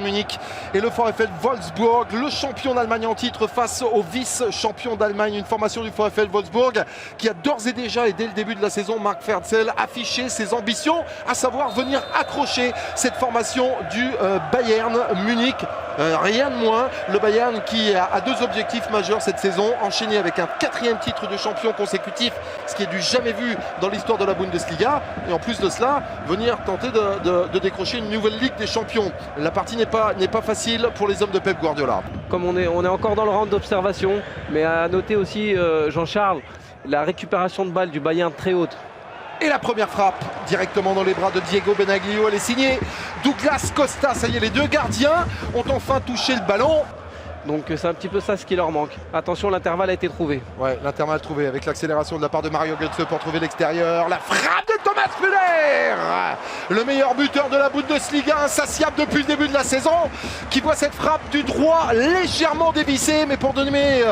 Munich et le VfL Wolfsburg, le champion d'Allemagne en titre face au vice-champion d'Allemagne, une formation du VfL Wolfsburg qui a d'ores et déjà et dès le début de la saison, Marc Ferzel, affiché ses ambitions, à savoir venir accrocher cette formation du Bayern Munich. Rien de moins, le Bayern qui a deux objectifs majeurs cette saison, enchaîner avec un 4e titre de champion consécutif, ce qui est du jamais vu dans l'histoire de la Bundesliga, et en plus de cela, venir tenter de décrocher une nouvelle Ligue des Champions. La partie n'est pas facile pour les hommes de Pep Guardiola. Comme on est encore dans le round d'observation, mais à noter aussi, Jean-Charles, la récupération de balles du Bayern très haute. Et la première frappe directement dans les bras de Diego Benaglio, elle est signée Douglas Costa. Ça y est, les deux gardiens ont enfin touché le ballon. Donc c'est un petit peu ça ce qui leur manque. Attention, l'intervalle a été trouvé. Ouais, l'intervalle trouvé avec l'accélération de la part de Mario Götze pour trouver l'extérieur. La frappe de Thomas Müller, le meilleur buteur de la Bundesliga, insatiable depuis le début de la saison, qui voit cette frappe du droit légèrement dévissée, mais pour donner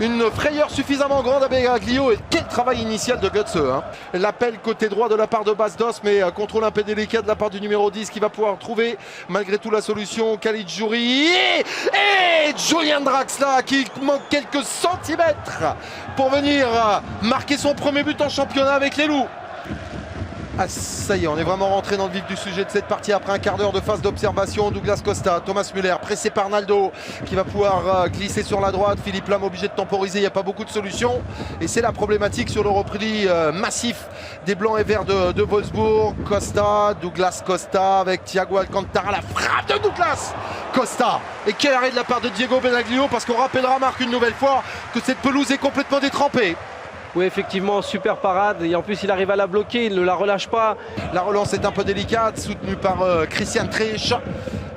une frayeur suffisamment grande à Benaglio. Et quel travail initial de Götze, hein. L'appel côté droit de la part de Bas-Dost, mais contrôle un peu délicat de la part du numéro 10 qui va pouvoir trouver malgré tout la solution. Caligiuri et Julian Draxler qui manque quelques centimètres pour venir marquer son premier but en championnat avec les Loups. Ah, ça y est, on est vraiment rentré dans le vif du sujet de cette partie après un quart d'heure de phase d'observation. Douglas Costa, Thomas Müller, pressé par Naldo qui va pouvoir glisser sur la droite. Philippe Lahm obligé de temporiser, il n'y a pas beaucoup de solutions. Et c'est la problématique sur le repli massif des blancs et verts de Wolfsburg. Costa, Douglas Costa avec Thiago Alcantara, la frappe de Douglas Costa. Et quel arrêt de la part de Diego Benaglio, parce qu'on rappellera, Marc, une nouvelle fois que cette pelouse est complètement détrempée. Oui, effectivement, super parade. Et en plus, il arrive à la bloquer, il ne la relâche pas. La relance est un peu délicate, soutenue par Christian Trich.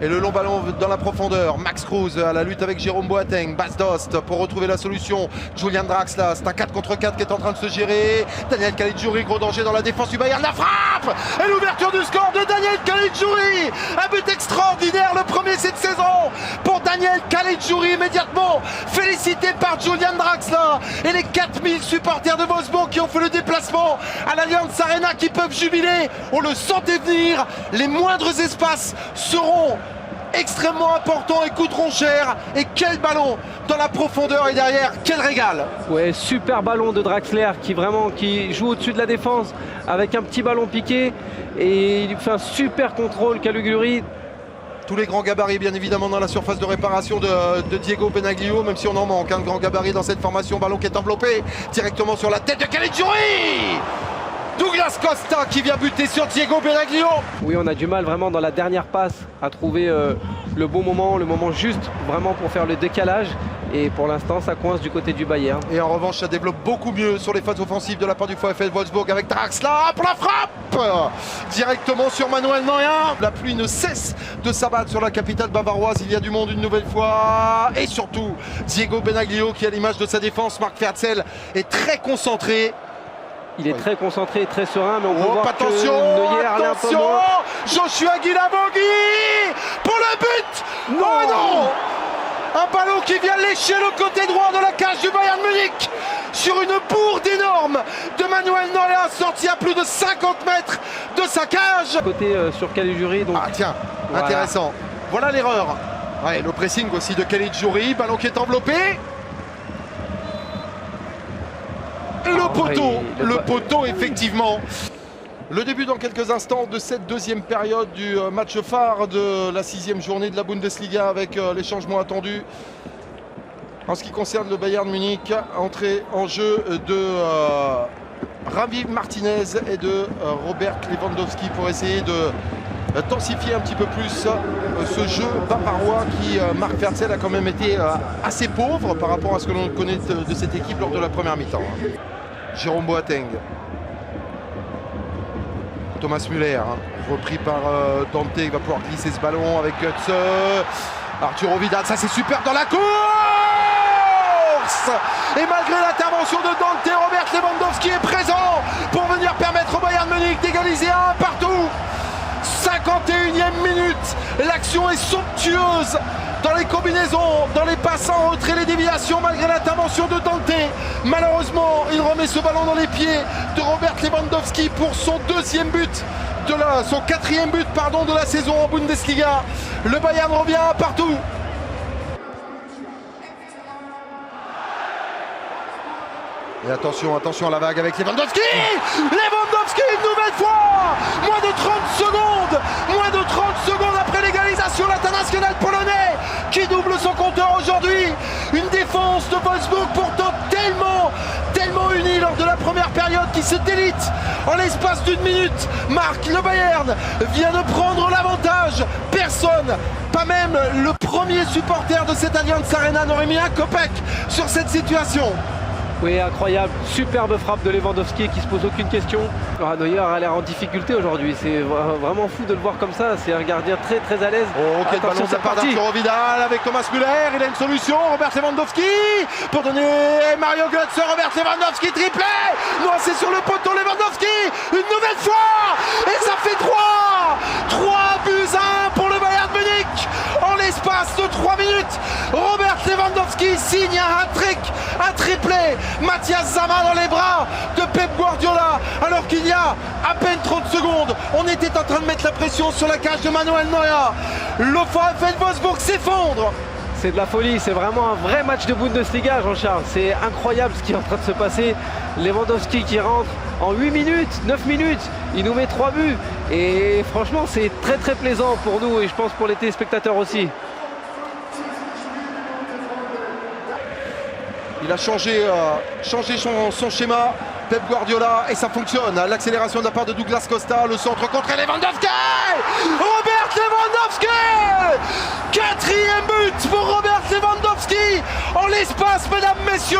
Et le long ballon dans la profondeur. Max Kruse à la lutte avec Jérôme Boateng. Bas-Dost pour retrouver la solution. Julian Draxler, c'est un 4 contre 4 qui est en train de se gérer. Daniel Caligiuri, gros danger dans la défense du Bayern. La frappe et l'ouverture du score de Daniel Caligiuri. Un but extraordinaire, le premier cette saison pour Daniel Caligiuri, immédiatement félicité par Julian Draxler et les 4000 supporters de Wolfsburg qui ont fait le déplacement à l'Allianz Arena qui peuvent jubiler. On le sentait venir, les moindres espaces seront extrêmement importants et coûteront cher. Et quel ballon dans la profondeur et derrière, quel régal. Ouais, super ballon de Draxler qui joue au-dessus de la défense avec un petit ballon piqué et il fait un super contrôle. Caligiuri. Tous les grands gabarits bien évidemment dans la surface de réparation de Diego Benaglio, même si on en manque un grand gabarit dans cette formation. Ballon qui est enveloppé directement sur la tête de Caligiuri. Douglas Costa qui vient buter sur Diego Benaglio. Oui, on a du mal vraiment dans la dernière passe à trouver le bon moment, le moment juste vraiment pour faire le décalage. Et pour l'instant, ça coince du côté du Bayern. Et en revanche, ça développe beaucoup mieux sur les phases offensives de la part du VfL Wolfsburg avec Draxler pour la frappe directement sur Manuel Neuer. La pluie ne cesse de s'abattre sur la capitale bavaroise. Il y a du monde une nouvelle fois. Et surtout, Diego Benaglio qui, à l'image de sa défense, Marc Ferzel, est très concentré. Il est très concentré, très serein, mais on peut voir attention, que Neuer allait un peu moins. Joshua Guilavogui pour le but. Non, oh non. Un ballon qui vient lécher le côté droit de la cage du Bayern Munich sur une bourde énorme de Manuel Neuer, sorti à plus de 50 mètres de sa cage. Côté sur Caligiuri. Donc... Ah tiens, voilà. Intéressant. Voilà l'erreur. Ouais, le pressing aussi de Caligiuri, ballon qui est enveloppé. Le poteau, effectivement. Le début dans quelques instants de cette deuxième période du match phare de la 6e journée de la Bundesliga avec les changements attendus. En ce qui concerne le Bayern Munich, entrée en jeu de Javi Martinez et de Robert Lewandowski pour essayer de densifier un petit peu plus ce jeu bavarois qui, Marc Ferzel, a quand même été assez pauvre par rapport à ce que l'on connaît de cette équipe lors de la première mi-temps. Jérôme Boateng. Thomas Müller, repris par Dante, il va pouvoir glisser ce ballon avec Götze. Arturo Vidal, ça c'est super dans la course. Et malgré l'intervention de Dante, Robert Lewandowski est présent pour venir permettre au Bayern Munich d'égaliser un partout. 51e minute, l'action est somptueuse dans les combinaisons, dans les passes en retrait, les déviations, malgré l'intervention de Dante. Malheureusement, il remet ce ballon dans les pieds de Robert Lewandowski pour son 4e but de la saison en Bundesliga. Le Bayern revient partout. Et attention, attention à la vague avec Lewandowski. Lewandowski une nouvelle fois. Moins de 30 secondes. Moins de 30 secondes après l'égalisation, l'international polonais qui double son compteur aujourd'hui. Une défense de Wolfsburg pourtant tellement unie lors de la première période qui se délite en l'espace d'une minute. Marc, le Bayern vient de prendre l'avantage. Personne, pas même le premier supporter de cette Allianz Arena n'aurait mis un copec sur cette situation. Oui, incroyable, superbe frappe de Lewandowski qui se pose aucune question. Neuer a l'air en difficulté aujourd'hui, c'est vraiment fou de le voir comme ça, c'est un gardien très à l'aise. Oh, quel ballon de la part d'Arturo Vidal avec Thomas Müller, il a une solution, Robert Lewandowski pour donner Mario Götze, Robert Lewandowski triplé, non c'est sur le poteau Lewandowski, une nouvelle fois, et ça fait 3-1 pour le Bayern Munich, en l'espace de 3 minutes, Robert Lewandowski signe un hat-trick, un triplé. Matthias Sammer dans les bras de Pep Guardiola alors qu'il y a à peine 30 secondes on était en train de mettre la pression sur la cage de Manuel Neuer. Le VfL Wolfsburg s'effondre. C'est de la folie, c'est vraiment un vrai match de Bundesliga, Jean-Charles. C'est incroyable ce qui est en train de se passer. Lewandowski qui rentre en 8 minutes, 9 minutes, il nous met 3 buts. Et franchement, c'est très plaisant pour nous et je pense pour les téléspectateurs aussi. Il a changé son schéma, Pep Guardiola, et ça fonctionne. L'accélération de la part de Douglas Costa, le centre contre Lewandowski. Robert Lewandowski, 4e but pour Robert Lewandowski en l'espace, mesdames, messieurs,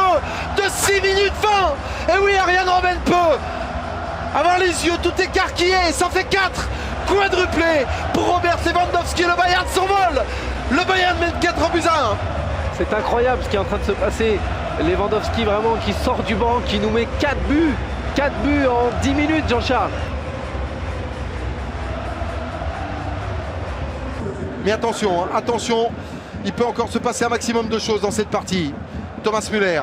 de 6 minutes 20. Et oui, Arjen Robben peut avoir les yeux tout écarquillés, ça fait 4 quadruplés pour Robert Lewandowski. Le Bayern s'envole, le Bayern mène 4-1. C'est incroyable ce qui est en train de se passer. Lewandowski vraiment qui sort du banc, qui nous met 4 buts. 4 buts en 10 minutes, Jean-Charles. Mais attention, hein, attention, il peut encore se passer un maximum de choses dans cette partie. Thomas Müller,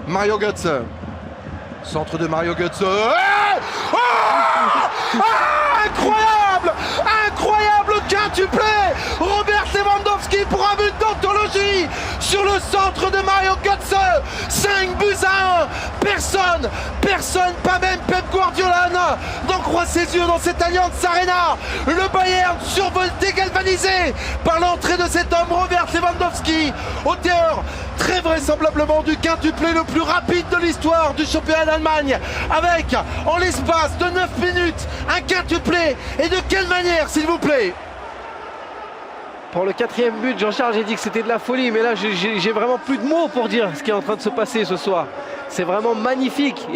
Mario Götze, centre de Mario Götze. Incroyable, incroyable quintuplé. Robert Lewandowski pour un but d'anthologie sur le centre de Mario Götze. 5-1. Personne, pas même Pep Guardiola n'en croit ses yeux dans cette Allianz Arena. Le Bayern survolté, galvanisé par l'entrée de cet homme, Robert Lewandowski, auteur très vraisemblablement du quintuplé le plus rapide de l'histoire du championnat d'Allemagne, avec en l'espace de 9 minutes un quintuplé. Et de quelle manière, s'il vous plaît? Pour le 4e but, Jean-Charles, j'ai dit que c'était de la folie, mais là j'ai vraiment plus de mots pour dire ce qui est en train de se passer ce soir. C'est vraiment magnifique. Et